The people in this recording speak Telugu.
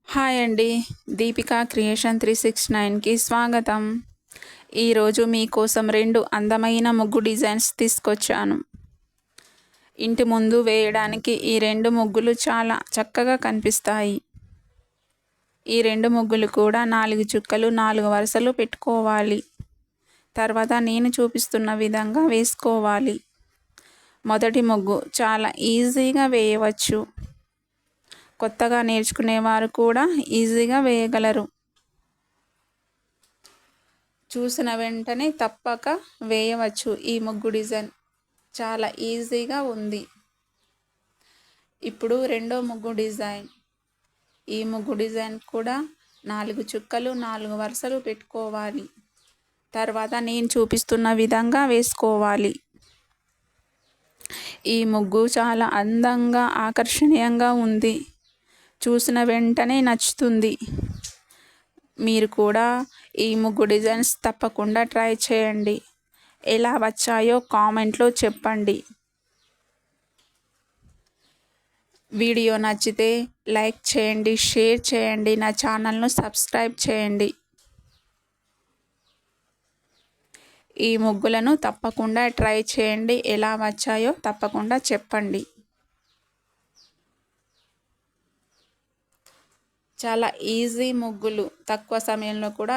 హాయ్ అండి. దీపికా క్రియేషన్ 369కి స్వాగతం. ఈరోజు మీకోసం 2 అందమైన ముగ్గు డిజైన్స్ తీసుకొచ్చాను. ఇంటి ముందు వేయడానికి ఈ 2 ముగ్గులు చాలా చక్కగా కనిపిస్తాయి. ఈ 2 ముగ్గులు కూడా 4 చుక్కలు 4 వరుసలు పెట్టుకోవాలి. తర్వాత నేను చూపిస్తున్న విధంగా వేసుకోవాలి. మొదటి ముగ్గు చాలా ఈజీగా వేయవచ్చు. కొత్తగా నేర్చుకునేవారు కూడా ఈజీగా వేయగలరు. చూసిన వెంటనే తప్పక వేయవచ్చు. ఈ ముగ్గు డిజైన్ చాలా ఈజీగా ఉంది. ఇప్పుడు రెండో ముగ్గు డిజైన్. ఈ ముగ్గు డిజైన్ కూడా 4 చుక్కలు 4 వరుసలు పెట్టుకోవాలి. తర్వాత నేను చూపిస్తున్న విధంగా వేసుకోవాలి. ఈ ముగ్గు చాలా అందంగా ఆకర్షణీయంగా ఉంది. చూసిన వెంటనే నచ్చుతుంది. మీరు కూడా ఈ ముగ్గు డిజైన్స్ తప్పకుండా ట్రై చేయండి. ఎలా వచ్చాయో కామెంట్లో చెప్పండి. వీడియో నచ్చితే లైక్ చేయండి, షేర్ చేయండి, నా ఛానల్ను సబ్స్క్రైబ్ చేయండి. ఈ ముగ్గులను తప్పకుండా ట్రై చేయండి. ఎలా వచ్చాయో తప్పకుండా చెప్పండి. చాలా ఈజీ ముగ్గులు, తక్కువ సమయంలో కూడా